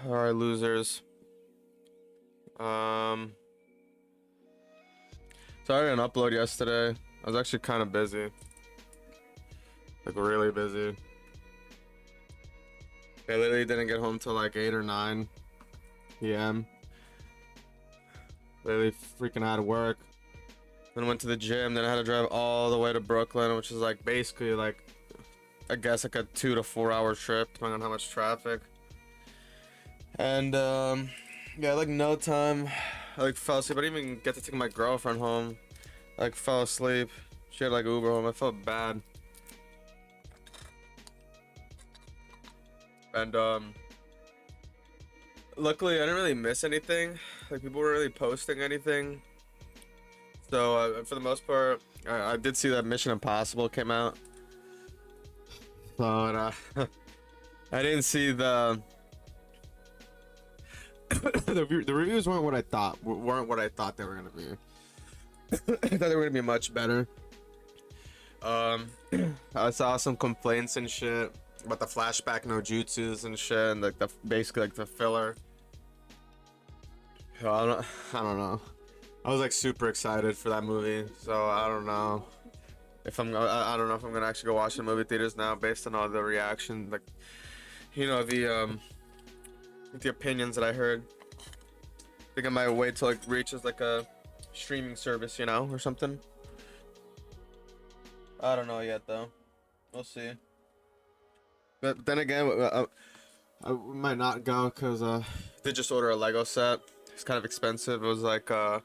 All right, losers. So I didn't upload yesterday. I was actually kind of busy, like really busy. I literally didn't get home till like 8 or 9 p.m. Literally freaking out of work. Then went to the gym. Then I had to drive all the way to Brooklyn, which is like basically like, I guess like a 2 to 4 hour trip, depending on how much traffic. And yeah, like no time. I like fell asleep. I didn't even get to take my girlfriend home. I like fell asleep. She had like Uber home. I felt bad. And luckily I didn't really miss anything. Like people weren't really posting anything. So for the most part, I did see that Mission Impossible came out. But I didn't see the the reviews weren't what I thought they were gonna be. I thought they were gonna be much better. I saw some complaints and shit about the flashback no jutsus and shit, and like the basically like the filler. I don't know. I was like super excited for that movie, so I don't know if I don't know if I'm gonna actually go watch the movie theaters now based on all the reaction, like you know the opinions that I heard. I think I might wait till it reaches like a streaming service, you know, or something. I don't know yet though. We'll see. But then again, I might not go because I did just order a Lego set. It's kind of expensive. It was like $65,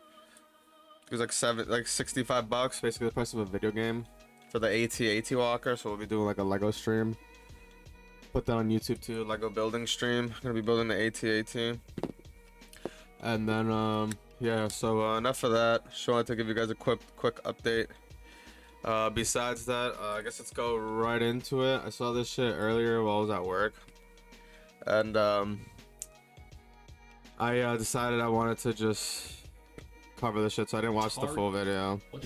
basically the price of a video game for the AT Walker. So we'll be doing like a Lego stream. Put that on YouTube too. Lego building stream. Gonna be building the AT. And then yeah. So enough of that. Just wanted to give you guys a quick update. Besides that, I guess let's go right into it. I saw this shit earlier while I was at work, and I decided I wanted to just cover the shit, so I didn't watch the full video. I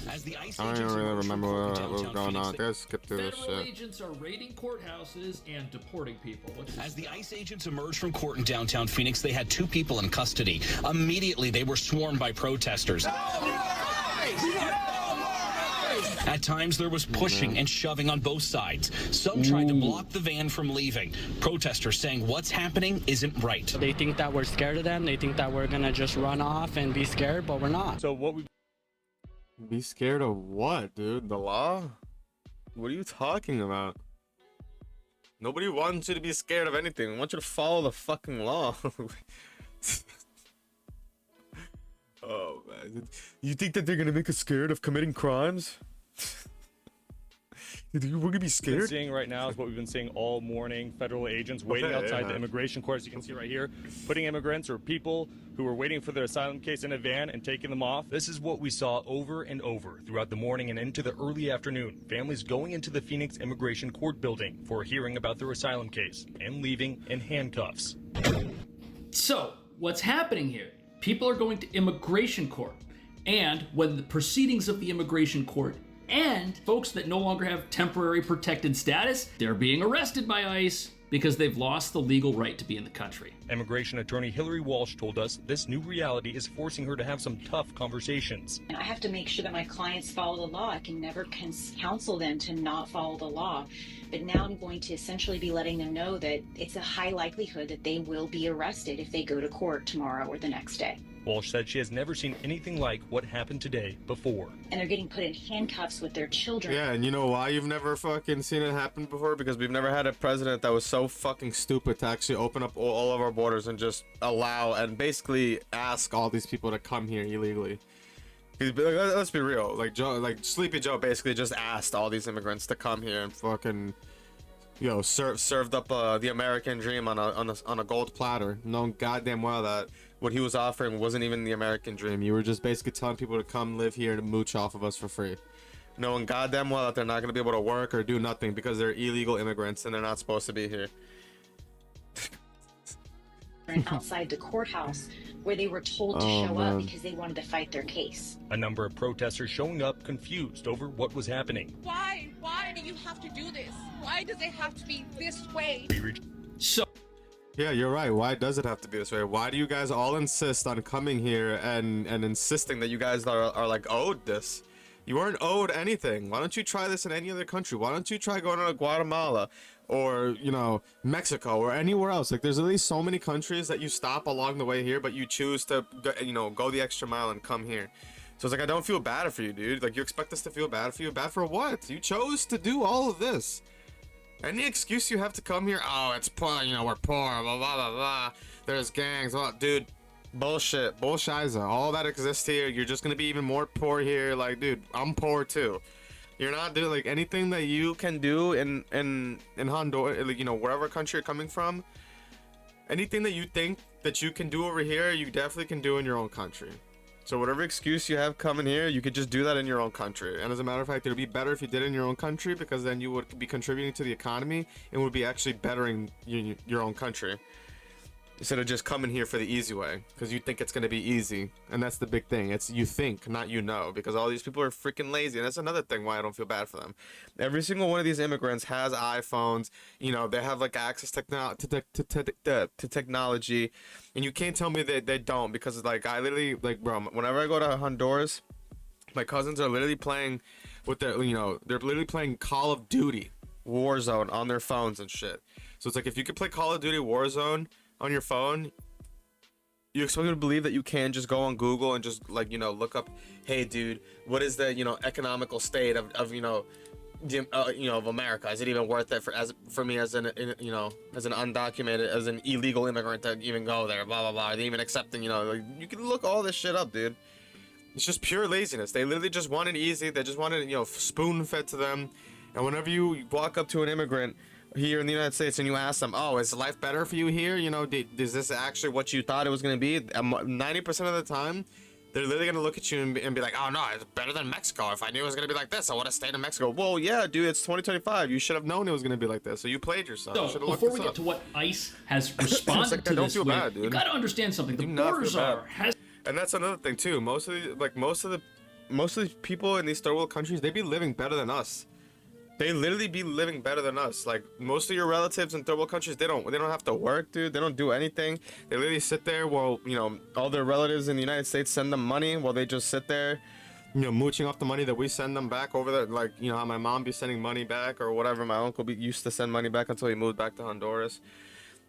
don't even really remember what was going on. I gotta skip through this Federal shit. agents are raiding courthouses and deporting people. As the ICE agents emerged from court in downtown Phoenix, they had 2 people in custody. Immediately, they were swarmed by protesters. At times, there was pushing and shoving on both sides. Some tried to block the van from leaving. Protesters saying what's happening isn't right. They think that we're scared of them. They think that we're gonna just run off and be scared, but we're not. So what we Be scared of what, dude? The law? What are you talking about? Nobody wants you to be scared of anything. I want you to follow the fucking law. Oh man, you think that they're gonna make us scared of committing crimes? You think we're gonna be been scared? seeing right now is what we've been seeing all morning. Federal agents waiting outside the immigration court, as you can see right here, putting immigrants or people who were waiting for their asylum case in a van and taking them off. This is what we saw over and over throughout the morning and into the early afternoon. Families going into the Phoenix Immigration Court building for a hearing about their asylum case and leaving in handcuffs. So, what's happening here? People are going to immigration court, and when the proceedings of the immigration court end, folks that no longer have temporary protected status, they're being arrested by ICE because they've lost the legal right to be in the country. Immigration attorney Hillary Walsh told us this new reality is forcing her to have some tough conversations. I have to make sure that my clients follow the law. I can never counsel them to not follow the law. But now I'm going to essentially be letting them know that it's a high likelihood that they will be arrested if they go to court tomorrow or the next day. Walsh said she has never seen anything like what happened today before. And they're getting put in handcuffs with their children. Yeah, and you know why you've never fucking seen it happen before? Because we've never had a president that was so fucking stupid to actually open up all of our borders and just allow and basically ask all these people to come here illegally. Let's be real, like Sleepy Joe basically just asked all these immigrants to come here and fucking, served up the American dream on a gold platter, knowing goddamn well that what he was offering wasn't even the American dream. You were just basically telling people to come live here and mooch off of us for free, knowing goddamn well that they're not going to be able to work or do nothing because they're illegal immigrants and they're not supposed to be here. Outside the courthouse where they were told to show up because they wanted to fight their case. A number of protesters showing up confused over what was happening. Why? Why do you have to do this? Why does it have to be this way? So, Yeah, you're right. Why does it have to be this way? Why do you guys all insist on coming here and insisting that you guys are like owed this? You weren't owed anything. Why don't you try this in any other country? Why don't you try going to Guatemala or, you know, Mexico or anywhere else? Like, there's at least so many countries that you stop along the way here, but you choose to, you know, go the extra mile and come here. So it's like, I don't feel bad for you, dude. Like, you expect us to feel bad for you? Bad for what? You chose to do all of this. Any excuse you have to come here, oh, it's poor, you know, we're poor, blah, blah, blah, blah. There's gangs, blah. Dude, bullshit, bullshiza. All that exists here, you're just gonna be even more poor here. Like, dude, I'm poor too. You're not doing, like, anything that you can do in Honduras, like, you know, wherever country you're coming from. Anything that you think that you can do over here, you definitely can do in your own country. So whatever excuse you have coming here, you could just do that in your own country. And as a matter of fact, it would be better if you did it in your own country, because then you would be contributing to the economy and would be actually bettering your own country. Instead of just coming here for the easy way, because you think it's going to be easy. And that's the big thing. It's you think, not you know, because all these people are freaking lazy. And that's another thing why I don't feel bad for them. Every single one of these immigrants has iPhones. You know, they have like access to technology. And you can't tell me that they don't, because like I literally, like, bro, whenever I go to Honduras, my cousins are literally playing with their, you know, they're literally playing Call of Duty Warzone on their phones and shit. So it's like, if you could play Call of Duty Warzone on your phone, you expect me to believe that you can just go on Google and just, like, you know, look up, hey dude, what is the, you know, economical state of you know, of America? Is it even worth it for me as an, you know, as an undocumented, as an illegal immigrant to even go there? Blah blah blah. Are they even accepting? You know, like, you can look all this shit up, dude. It's just pure laziness. They literally just want it easy. They just want it, you know, spoon fed to them. And whenever you walk up to an immigrant here in the United States and you ask them, oh, is life better for you here? You know, is this actually what you thought it was going to be? 90% of the time, they're literally going to look at you and be like, oh, no, it's better than Mexico. If I knew it was going to be like this, I would have stayed in Mexico. Well, yeah, dude, it's 2025. You should have known it was going to be like this. So you played yourself. So before we get to what ICE has responded like, to don't this feel with, bad, dude. you got to understand something. The borders has. And that's another thing too. Most of the people in these third world countries, they be living better than us. They literally be living better than us. Like, most of your relatives in third world countries, they don't have to work, dude. They don't do anything. They literally sit there while, you know, all their relatives in the United States send them money, while they just sit there, you know, mooching off the money that we send them back over there. Like, you know, how my mom be sending money back or whatever. My uncle used to send money back until he moved back to Honduras.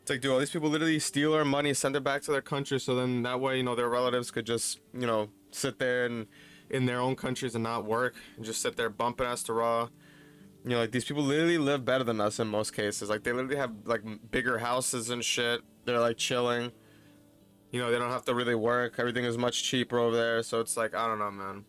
It's like, dude, all these people literally steal our money, send it back to their country, so then that way, you know, their relatives could just, you know, sit there and in their own countries and not work and just sit there bumping ass to raw. You know, like, these people literally live better than us in most cases. Like, they literally have, like, bigger houses and shit. They're, like, chilling. You know, they don't have to really work. Everything is much cheaper over there. So it's like, I don't know, man.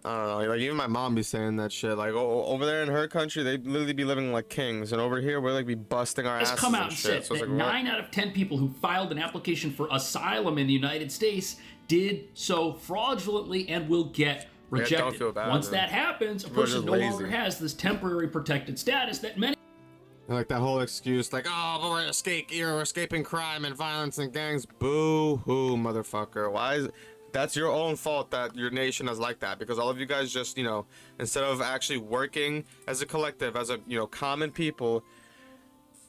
I don't know. Like, even my mom be saying that shit. Like, over there in her country, they literally be living like kings. And over here, we're, like, be busting our asses come out and shit. said So that it's like, 9 out of 10 people who filed an application for asylum in the United States did so fraudulently and will get rejected. Don't feel bad, Once man. that happens, a People are person just no lazy. longer has this temporary protected status that many. And like that whole excuse, like, oh, but you're escaping crime and violence and gangs. Boo-hoo, motherfucker. Why is that's your own fault that your nation is like that, because all of you guys just, you know, instead of actually working as a collective, as a, you know, common people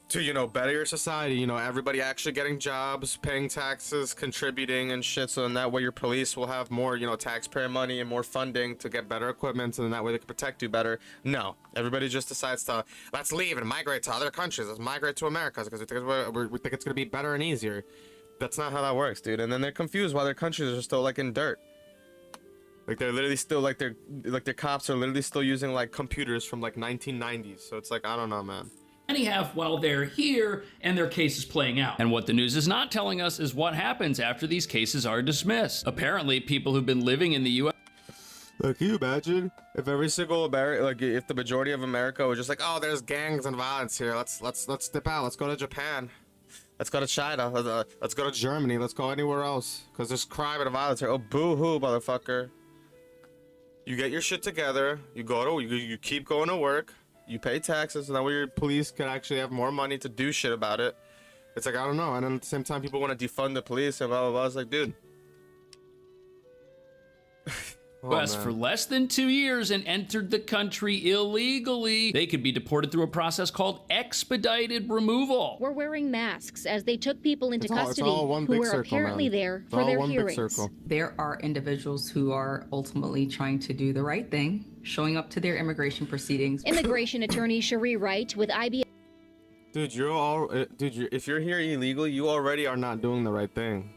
to, you know, better your society, you know, everybody actually getting jobs, paying taxes, contributing and shit, so then that way your police will have more, you know, taxpayer money and more funding to get better equipment, and then that way they can protect you better. No, everybody just decides to, let's leave and migrate to other countries, let's migrate to America because we think it's going to be better and easier. That's not how that works, dude. And then they're confused why their countries are still, like, in dirt. Like, they're literally still, like, their cops are literally still using, like, computers from, like, 1990s. So it's like, I don't know, man. Many have while they're here and their case is playing out. And what the news is not telling us is what happens after these cases are dismissed. Apparently, people who've been living in the U.S. Like, can you imagine if every single American, like, if the majority of America was just like, oh, there's gangs and violence here. Let's dip out. Let's go to Japan. Let's go to China. Let's go to Germany. Let's go anywhere else. Because there's crime and violence here. Oh, boo-hoo, motherfucker. You get your shit together. You keep going to work. You pay taxes, and that way your police can actually have more money to do shit about it. It's like, I don't know. And then at the same time, people want to defund the police and blah, blah, blah. It's like, dude. US for less than 2 years and entered the country illegally, they could be deported through a process called expedited removal. Were wearing masks as they took people into custody one who big were circle, apparently man. there It's for all their one big hearings. circle. There are individuals who are ultimately trying to do the right thing, showing up to their immigration proceedings. Immigration attorney Cherie Wright with IBS. Dude, if you're here illegally, you already are not doing the right thing.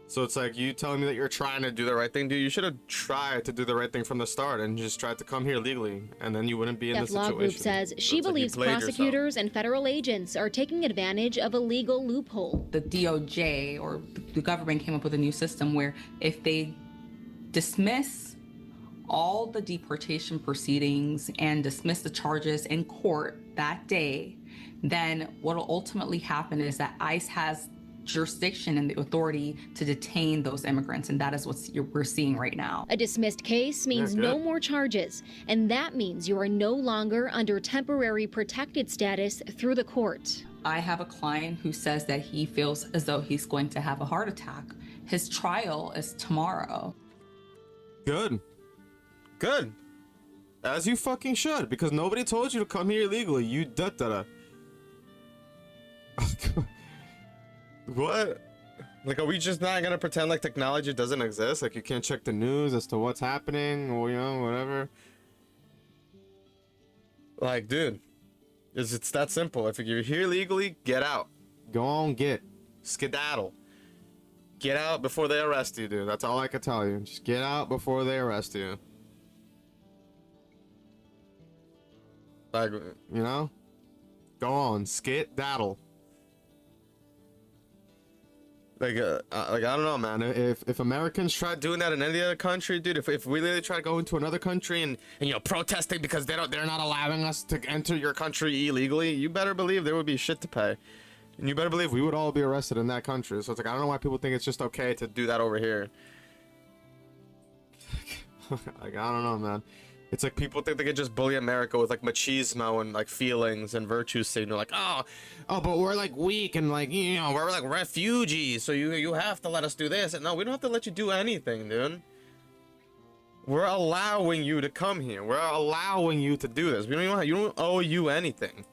So it's like you telling me that you're trying to do the right thing, dude. You should have tried to do the right thing from the start and just tried to come here legally, and then you wouldn't be in this Law situation. Group says So she it's like you believes played yourself. prosecutors and federal agents are taking advantage of a legal loophole. The DOJ or the government came up with a new system where if they dismiss all the deportation proceedings and dismiss the charges in court that day, then what will ultimately happen is that ICE has jurisdiction and the authority to detain those immigrants, and that is what we're seeing right now. A dismissed case means no more charges, and that means you are no longer under temporary protected status through the court. I have a client who says that he feels as though he's going to have a heart attack. His trial is tomorrow. Good. Good. As you fucking should, because nobody told you to come here illegally. You da-da-da. What? Like, are we just not gonna pretend like technology doesn't exist? Like, you can't check the news as to what's happening, or, you know, whatever? Like, dude, it's that simple. If you're here legally, get out. Go on, skedaddle. Get out before they arrest you, dude. That's all I can tell you. Just get out before they arrest you. Like, you know? Go on, skedaddle. Like I don't know, man. If Americans tried doing that in any other country, dude, if we literally try to go into another country and you know, protesting because they're not allowing us to enter your country illegally, you better believe there would be shit to pay. And you better believe we would all be arrested in that country. So it's like, I don't know why people think it's just okay to do that over here. Like, I don't know, man. It's like people think they could just bully America with like machismo and like feelings and virtue signal, like, oh, but we're like weak and like, you know, we're like refugees, so you have to let us do this. And no, we don't have to let you do anything, dude. We're allowing you to come here. We're allowing you to do this. You don't owe you anything.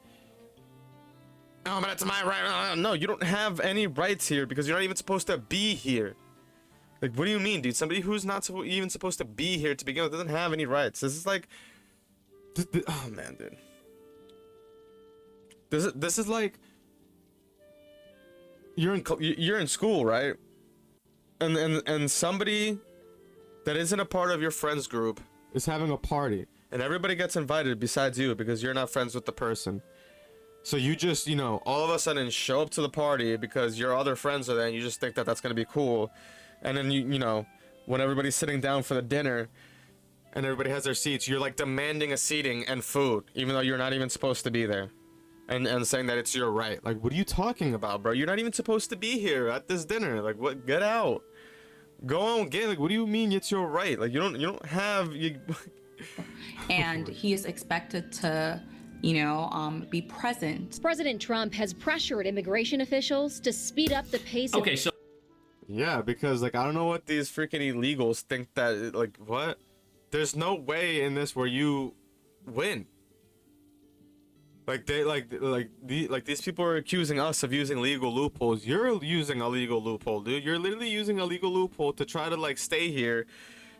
Oh, but it's my right. No, you don't have any rights here because you're not even supposed to be here. Like, what do you mean, dude? Somebody who's not even supposed to be here to begin with doesn't have any rights. This is like... Oh, man, dude. This is like... You're in school, right? And somebody that isn't a part of your friends group is having a party. And everybody gets invited besides you because you're not friends with the person. So you just, you know, all of a sudden show up to the party because your other friends are there and you just think that that's going to be cool. And then you know, when everybody's sitting down for the dinner and everybody has their seats, you're like demanding a seating and food, even though you're not even supposed to be there, and saying that it's your right. Like, what are you talking about, bro? You're not even supposed to be here at this dinner. Like, what? Get out. Go on, get. Like, what do you mean it's your right? Like, you don't have. And he is expected to, you know, be present. President Trump has pressured immigration officials to speed up the pace of... Okay, so Yeah, because like I don't know what these freaking illegals think that like what? There's no way in this where you win. Like they these people are accusing us of using legal loopholes. You're using a legal loophole, dude. You're literally using a legal loophole to try to like stay here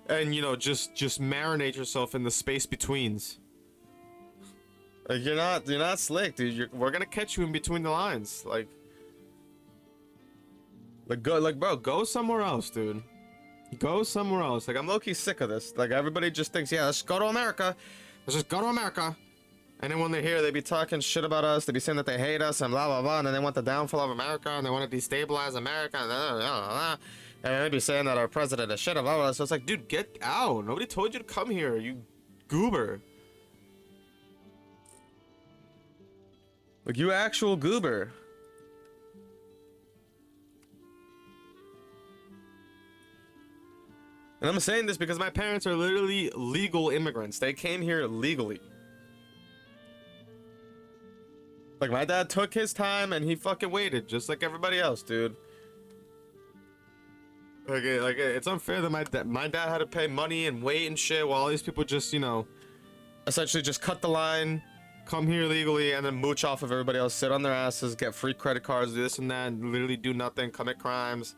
and you know just marinate yourself in the space betweens. Like you're not slick, dude. We're gonna catch you in between the lines. Like bro, go somewhere else, dude. Go somewhere else. Like, I'm low-key sick of this. Like, everybody just thinks, yeah, let's go to America. Let's just go to America. And then when they're here, they be talking shit about us. They be saying that they hate us and blah, blah, blah. And then they want the downfall of America. And they want to destabilize America. And blah, blah, blah. And they be saying that our president is shit, blah, blah, blah. So it's like, dude, get out. Nobody told you to come here, you goober. Like, you actual goober. And I'm saying this because my parents are literally legal immigrants. They came here legally. Like, my dad took his time and he fucking waited, just like everybody else, dude. Like it's unfair that my dad had to pay money and wait and shit while all these people just, you know, essentially just cut the line, come here legally, and then mooch off of everybody else, sit on their asses, get free credit cards, do this and that, and literally do nothing, commit crimes,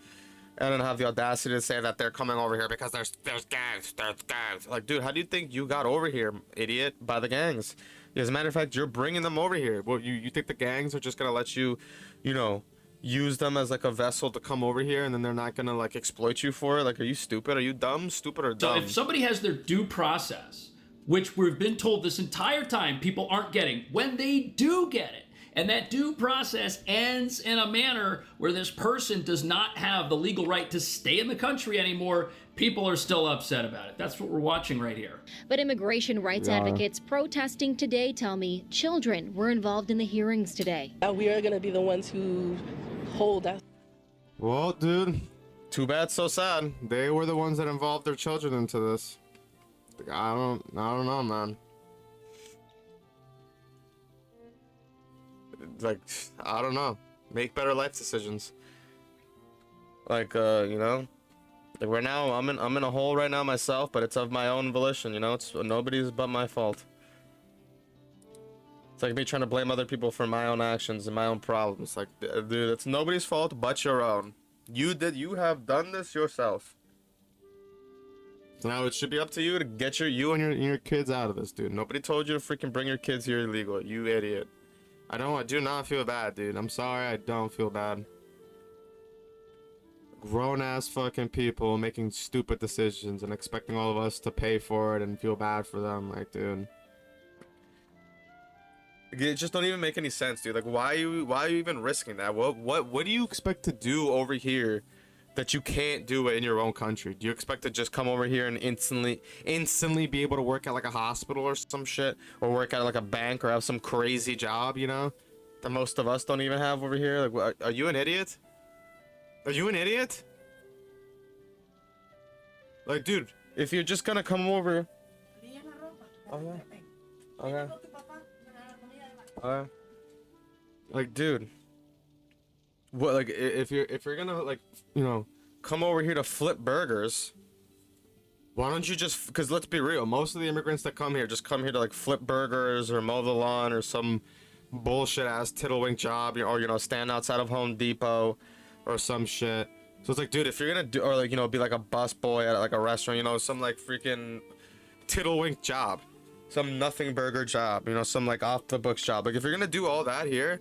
and then have the audacity to say that they're coming over here because there's gangs. Like, dude, how do you think you got over here, idiot? By the gangs. As a matter of fact, you're bringing them over here. Well, you think the gangs are just gonna let you, you know, use them as like a vessel to come over here, and then they're not gonna like exploit you for it? Like, are you stupid? Are you dumb? Stupid or dumb? So if somebody has their due process, which we've been told this entire time people aren't getting, when they do get it, and that due process ends in a manner where this person does not have the legal right to stay in the country anymore, people are still upset about it. That's what we're watching right here. But immigration rights advocates protesting today tell me children were involved in the hearings today. We are going to be the ones who hold us. Well, dude, too bad, so sad. They were the ones that involved their children into this. I don't know, man. Like, I don't know. Make better life decisions. Like, you know, like right now, I'm in a hole right now myself, but it's of my own volition. You know, it's nobody's but my fault. It's like me trying to blame other people for my own actions and my own problems. Like, dude, it's nobody's fault but your own. You have done this yourself. Now it should be up to you to get you and your kids out of this, dude. Nobody told you to freaking bring your kids here illegal, you idiot. I do not feel bad, dude. I'm sorry, I don't feel bad. Grown-ass fucking people making stupid decisions and expecting all of us to pay for it and feel bad for them. Like, dude. It just don't even make any sense, dude. Like, why are you even risking that? What do you expect to do over here that you can't do it in your own country? Do you expect to just come over here and instantly be able to work at like a hospital or some shit, or work at like a bank, or have some crazy job, you know, that most of us don't even have over here? Like, are you an idiot? Are you an idiot? Like, dude, if you're just gonna come over, okay. Like, dude. What, like, if you're gonna, like, you know, come over here to flip burgers, why don't you just, because let's be real, most of the immigrants that come here just come here to like flip burgers or mow the lawn or some bullshit ass tiddlewink job, or, you know, stand outside of Home Depot or some shit. So it's like, dude, if you're gonna do, or like, you know, be like a bus boy at like a restaurant, you know, some like freaking tiddlewink job, some nothing burger job, you know, some like off the books job. Like, if you're gonna do all that here,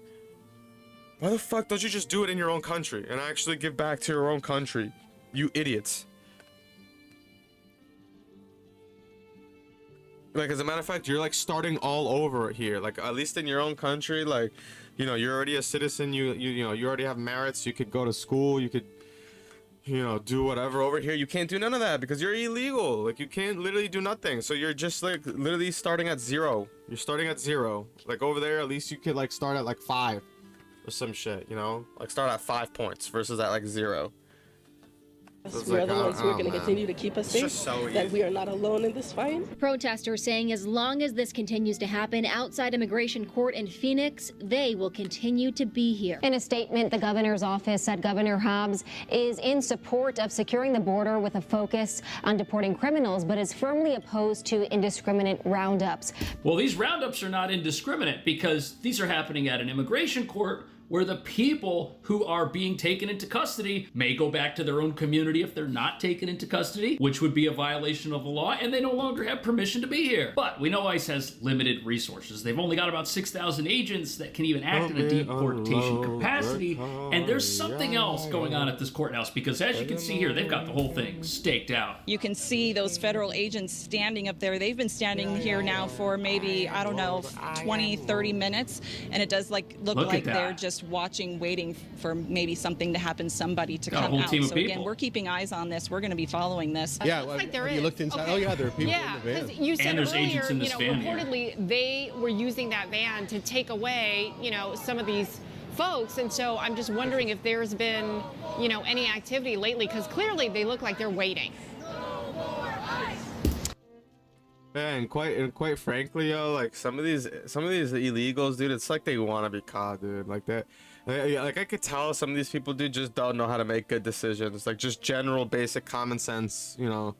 why the fuck don't you just do it in your own country and actually give back to your own country? You idiots. Like, as a matter of fact, you're like starting all over here. Like, at least in your own country, like, you know, you're already a citizen. You know, you already have merits. You could go to school. You could, you know, do whatever. Over here, you can't do none of that because you're illegal. Like, you can't literally do nothing. So you're just like literally starting at zero. You're starting at zero. Like, over there, at least you could like start at like 5. Or some shit, you know? Like, start at 5 points versus at like 0. We are the ones who are going to continue to keep us safe, that we are not alone in this fight. Protesters saying as long as this continues to happen outside immigration court in Phoenix, they will continue to be here. In a statement, the governor's office said Governor Hobbs is in support of securing the border with a focus on deporting criminals, but is firmly opposed to indiscriminate roundups. Well, these roundups are not indiscriminate because these are happening at an immigration court where the people who are being taken into custody may go back to their own community if they're not taken into custody, which would be a violation of the law, and they no longer have permission to be here. But we know ICE has limited resources. They've only got about 6,000 agents that can even act in a deportation capacity, and there's something else going on at this courthouse because, as you can see here, they've got the whole thing staked out. You can see those federal agents standing up there. They've been standing here now for maybe, I don't know, 20, 30 minutes, and it does look like they're just watching, waiting for maybe something to happen, somebody to come out. So again, we're keeping eyes on this. We're going to be following this. Yeah, well, like you looked inside. Okay. Oh yeah, there are people in the van. You said and there's earlier, agents in this van reportedly they were using that van to take away, some of these folks, and so I'm just wondering if there's been, any activity lately, because clearly they look like they're waiting. Yeah, and quite frankly, yo, like some of these illegals, dude, it's like they want to be caught, dude. Like that, like I could tell some of these people, dude, just don't know how to make good decisions. Like just general, basic common sense, you know.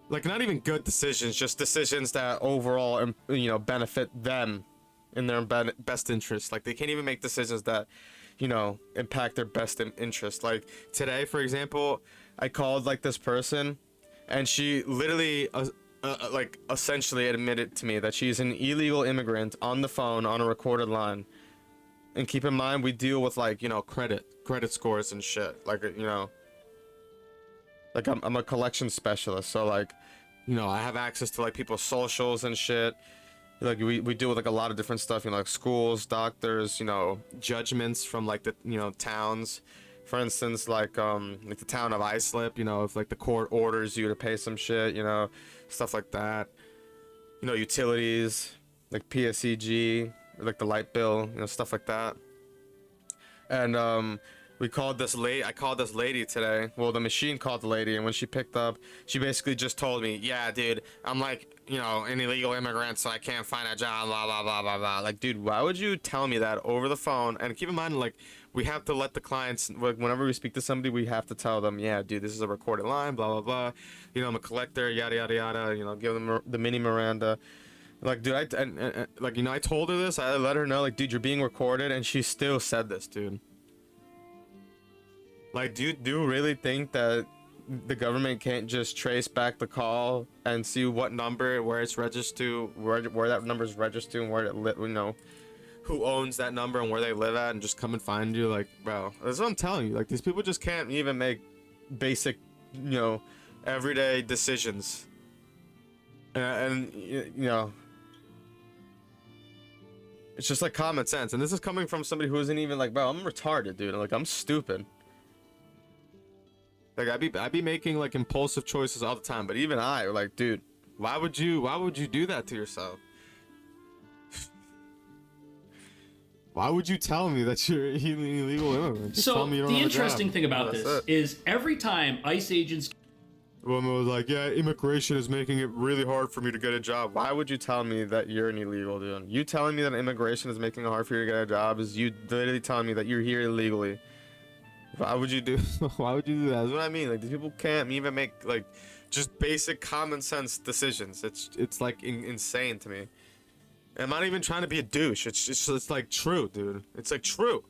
Like not even good decisions, just decisions that overall, you know, benefit them in their best interest. Like they can't even make decisions that, you know, impact their best interest. Like today, for example, I called like this person, and she literally. Like essentially admitted to me that she's an illegal immigrant on the phone on a recorded line. And keep in mind, we deal with like, you know, credit scores and shit. Like, you know, like I'm a collection specialist, so like, you know, I have access to like people's socials and shit. Like we deal with like a lot of different stuff, you know, like schools, doctors, you know, judgments from like the, you know, towns. For instance, like the town of Islip, you know, if like the court orders you to pay some shit, you know, stuff like that. You know, utilities, like PSEG, or like the light bill, you know, stuff like that. And I called this lady today. Well, the machine called the lady, and when she picked up, she basically just told me, yeah, dude, I'm like, you know, an illegal immigrant, so I can't find a job, blah, blah, blah, blah, blah. Like, dude, why would you tell me that over the phone? And keep in mind, like, we have to let the clients, like, whenever we speak to somebody, we have to tell them, yeah, dude, this is a recorded line, blah, blah, blah. You know, I'm a collector, yada, yada, yada. You know, give them the mini Miranda. Like, dude, like, you know, I told her this. I let her know, like, dude, you're being recorded, and she still said this, dude. Like, do you really think that the government can't just trace back the call and see what number, where it's registered to, where that number is registered, and where it you know, who owns that number and where they live at, and just come and find you? Like, bro, that's what I'm telling you. Like, these people just can't even make basic, you know, everyday decisions. And you know, it's just like common sense. And this is coming from somebody who isn't even like, bro, I'm retarded, dude. Like, I'm stupid. Like, I'd be making like impulsive choices all the time, but even like, dude, why would you do that to yourself? Why would you tell me that you're an illegal immigrant? Just tell me you don't the have a interesting job. thing about this is every time ICE agents. Woman was like, yeah, immigration is making it really hard for me to get a job. Why would you tell me that you're an illegal, dude? You telling me that immigration is making it hard for you to get a job is you literally telling me that you're here illegally. Why would you do that? That's what I mean. Like, these people can't even make like just basic common sense decisions. It's like insane to me. And I'm not even trying to be a douche. It's like true, dude. It's like true.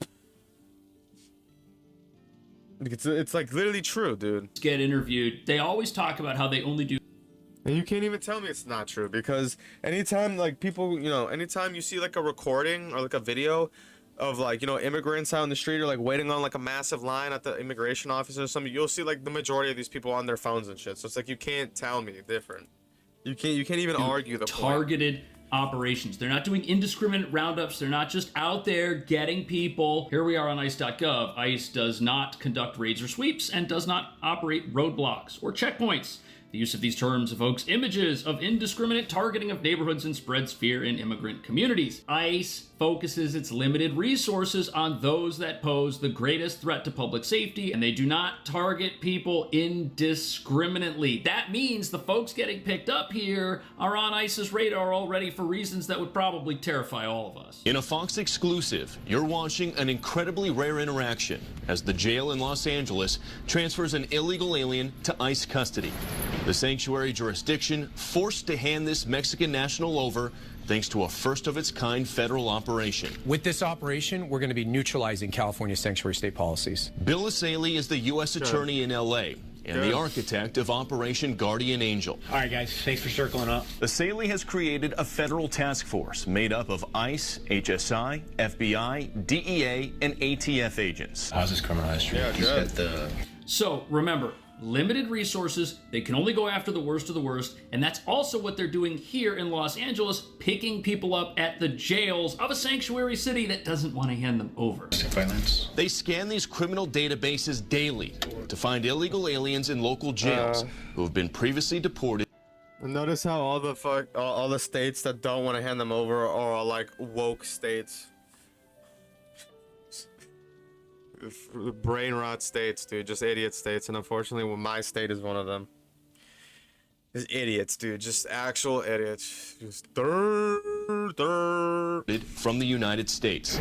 It's like literally true, dude. Get interviewed. They always talk about how they only do. And you can't even tell me it's not true, because anytime like people, you know, anytime you see like a recording or like a video of like, you know, immigrants out in the street or like waiting on like a massive line at the immigration office or something, you'll see like the majority of these people on their phones and shit. So it's like, you can't tell me different. You can't even argue the targeted operations. They're not doing indiscriminate roundups. They're not just out there getting people. Here we are on ICE.gov. ICE does not conduct raids or sweeps and does not operate roadblocks or checkpoints. The use of these terms evokes images of indiscriminate targeting of neighborhoods and spreads fear in immigrant communities. ICE focuses its limited resources on those that pose the greatest threat to public safety, and they do not target people indiscriminately. That means the folks getting picked up here are on ICE's radar already for reasons that would probably terrify all of us. In a Fox exclusive, you're watching an incredibly rare interaction as the jail in Los Angeles transfers an illegal alien to ICE custody. The sanctuary jurisdiction forced to hand this Mexican national over thanks to a first-of-its-kind federal operation. With this operation, we're going to be neutralizing California's sanctuary state policies. Bill Essayli is the U.S. attorney in L.A. and the architect of Operation Guardian Angel. All right, guys, thanks for circling up. Essayli has created a federal task force made up of ICE, HSI, FBI, DEA, and ATF agents. How's his criminal history? Yeah, So remember, limited resources, they can only go after the worst of the worst, and that's also what they're doing here in Los Angeles, picking people up at the jails of a sanctuary city that doesn't want to hand them over. Violence. They scan these criminal databases daily to find illegal aliens in local jails who have been previously deported. And notice how all the states that don't want to hand them over are all like woke states. Brain rot states, dude, just idiot states, and unfortunately, well, my state is one of them. Just idiots, dude. Just actual idiots. Just from the United States.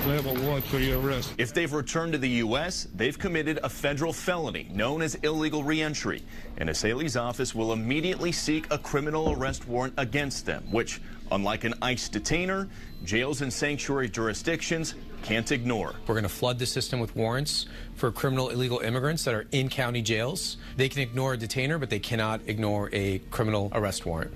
We have a warrant for your arrest. If they've returned to the U.S., they've committed a federal felony known as illegal reentry. An assailee's office will immediately seek a criminal arrest warrant against them, which, unlike an ICE detainer, jails and sanctuary jurisdictions can't ignore. We're going to flood the system with warrants for criminal illegal immigrants that are in county jails. They can ignore a detainer, but they cannot ignore a criminal arrest warrant.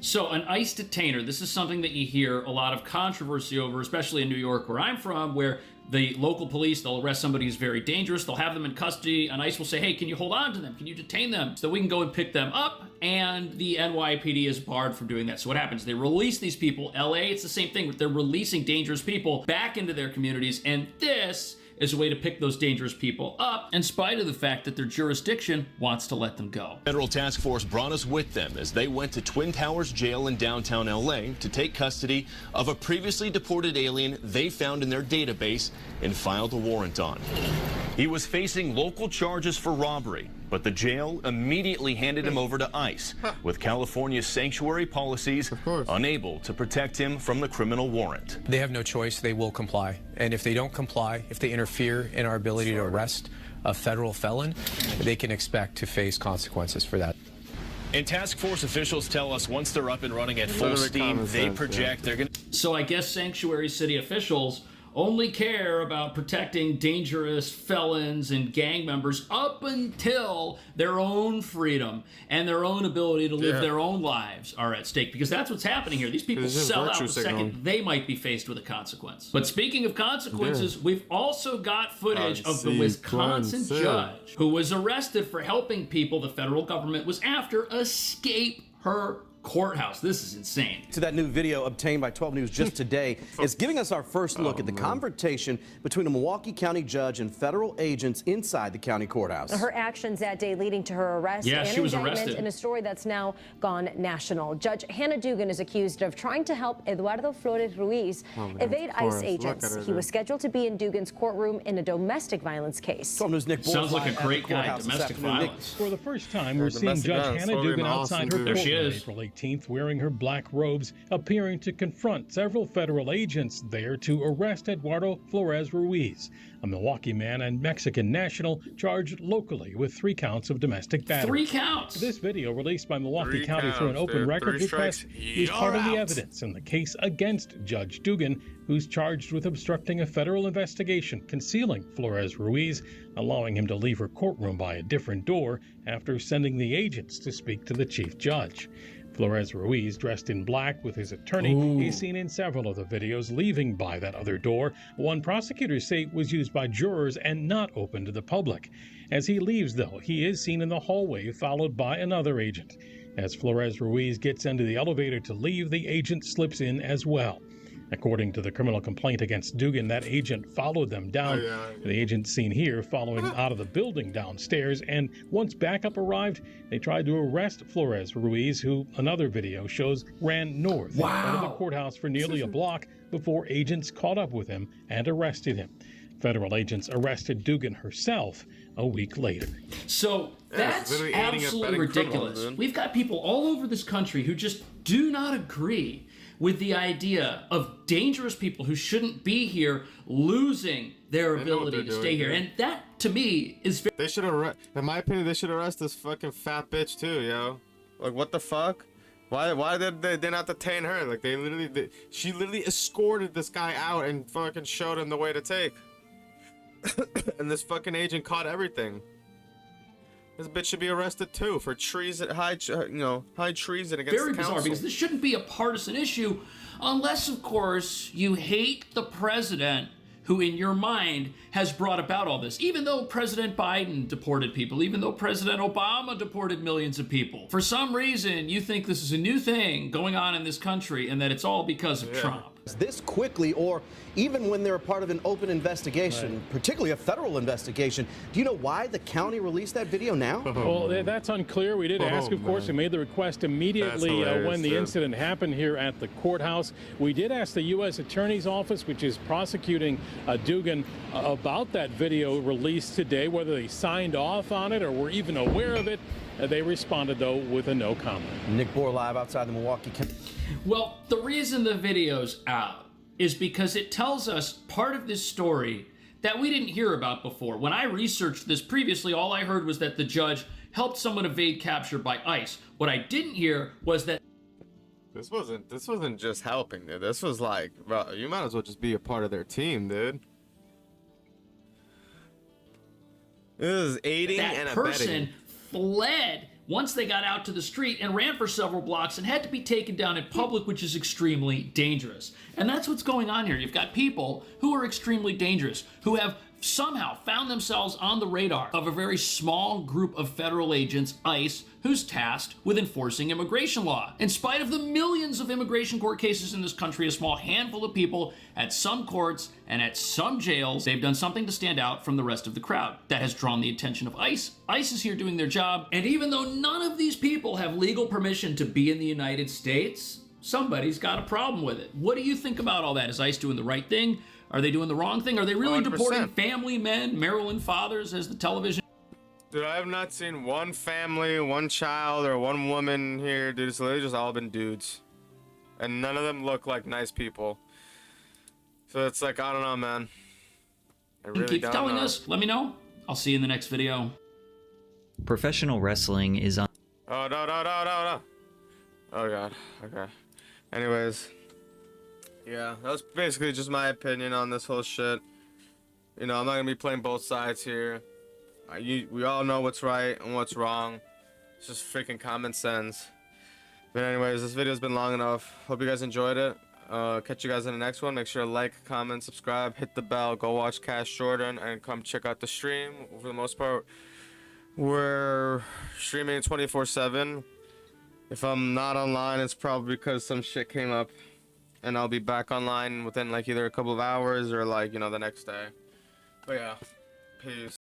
So an ICE detainer, this is something that you hear a lot of controversy over, especially in New York, where I'm from, where the local police, they'll arrest somebody who's very dangerous, they'll have them in custody, and ICE will say, hey, can you hold on to them? Can you detain them so that we can go and pick them up? And the NYPD is barred from doing that. So what happens? They release these people. LA, it's the same thing. They're releasing dangerous people back into their communities, and this is a way to pick those dangerous people up, in spite of the fact that their jurisdiction wants to let them go. Federal task force brought us with them as they went to Twin Towers Jail in downtown LA to take custody of a previously deported alien they found in their database and filed a warrant on. He was facing local charges for robbery, but the jail immediately handed him over to ICE, with California's sanctuary policies unable to protect him from the criminal warrant. They have no choice. They will comply. And if they don't comply, if they interfere in our ability to arrest a federal felon, they can expect to face consequences for that. And task force officials tell us once they're up and running at full steam, they project they're going to... So I guess sanctuary city officials only care about protecting dangerous felons and gang members up until their own freedom and their own ability to live their own lives are at stake, because that's what's happening here. These people sell out the second they might be faced with a consequence. But speaking of consequences, we've also got footage of the Wisconsin judge who was arrested for helping people the federal government was after escape her courthouse. This is insane. To that new video obtained by 12 News just today is giving us our first look at the confrontation between a Milwaukee County judge and federal agents inside the county courthouse. Her actions that day leading to her arrest and indictment in a story that's now gone national. Judge Hannah Dugan is accused of trying to help Eduardo Flores Ruiz evade ICE agents. He was scheduled to be in Dugan's courtroom in a domestic violence case. 12 News Nick Sounds like a great guy, domestic violence. For the first time, we're seeing Judge Hannah Dugan outside her courtroom April 18th, wearing her black robes, appearing to confront several federal agents there to arrest Eduardo Flores Ruiz, a Milwaukee man and Mexican national charged locally with 3 counts of domestic battery. 3 counts! This video, released by Milwaukee County through an open records request, is part of the evidence in the case against Judge Dugan, who's charged with obstructing a federal investigation concealing Flores Ruiz, allowing him to leave her courtroom by a different door after sending the agents to speak to the chief judge. Flores Ruiz, dressed in black with his attorney, is seen in several of the videos leaving by that other door, one prosecutors say was used by jurors and not open to the public. As he leaves, though, he is seen in the hallway, followed by another agent. As Flores Ruiz gets into the elevator to leave, the agent slips in as well. According to the criminal complaint against Dugan, that agent followed them down. The agent seen here following out of the building downstairs, and once backup arrived, they tried to arrest Flores Ruiz, who another video shows ran north in front of the courthouse for nearly a block before agents caught up with him and arrested him. Federal agents arrested Dugan herself a week later. So that's absolutely ridiculous. We've got people all over this country who just do not agree with the idea of dangerous people who shouldn't be here losing their ability to stay here. And that, to me, is very... They should arrest, in my opinion, they should arrest this fucking fat bitch too, yo. Like, what the fuck? Why did they not detain her? Like, she literally escorted this guy out and fucking showed him the way to take. And this fucking agent caught everything. This bitch should be arrested too for treason, high treason against the council. Very bizarre, because this shouldn't be a partisan issue, unless, of course, you hate the president who, in your mind, has brought about all this. Even though President Biden deported people, even though President Obama deported millions of people, for some reason, you think this is a new thing going on in this country, and that it's all because of Trump. This quickly, or even when they're part of an open investigation, particularly a federal investigation. Do you know why the county released that video now? Well, that's unclear. We did ask, of course, and made the request immediately when the incident happened here at the courthouse. We did ask the U.S. Attorney's Office, which is prosecuting Dugan, about that video released today, whether they signed off on it or were even aware of it. They responded, though, with a no comment. Nick Bohr live outside the Milwaukee County. Well, the reason the video's out is because it tells us part of this story that we didn't hear about before. When I researched this previously, all I heard was that the judge helped someone evade capture by ICE. What I didn't hear was that this wasn't just helping, dude. This was like, bro, you might as well just be a part of their team, dude. This is aiding and abetting. That person fled once they got out to the street and ran for several blocks and had to be taken down in public, which is extremely dangerous. And that's what's going on here. You've got people who are extremely dangerous, who have somehow found themselves on the radar of a very small group of federal agents, ICE, who's tasked with enforcing immigration law. In spite of the millions of immigration court cases in this country, a small handful of people at some courts and at some jails, they've done something to stand out from the rest of the crowd. That has drawn the attention of ICE. ICE is here doing their job, and even though none of these people have legal permission to be in the United States, somebody's got a problem with it. What do you think about all that? Is ICE doing the right thing? Are they doing the wrong thing? Are they really 100%. deporting family men, Maryland fathers, as the television? Dude, I have not seen one family, one child, or one woman here, dude. It's literally just all been dudes. And none of them look like nice people. So it's like, I don't know, man. I really Keep don't telling know. us. Let me know. I'll see you in the next video. Professional wrestling is on. Oh, no. Oh, God. Okay. Anyways. Yeah, that was basically just my opinion on this whole shit. You know, I'm not gonna be playing both sides here. We all know what's right and what's wrong. It's just freaking common sense. But anyways, this video's been long enough. Hope you guys enjoyed it. Catch you guys in the next one. Make sure to like, comment, subscribe, hit the bell, go watch Cash Jordan, and come check out the stream. For the most part, we're streaming 24/7. If I'm not online, it's probably because some shit came up. And I'll be back online within like either a couple of hours or like, you know, the next day. But yeah, peace.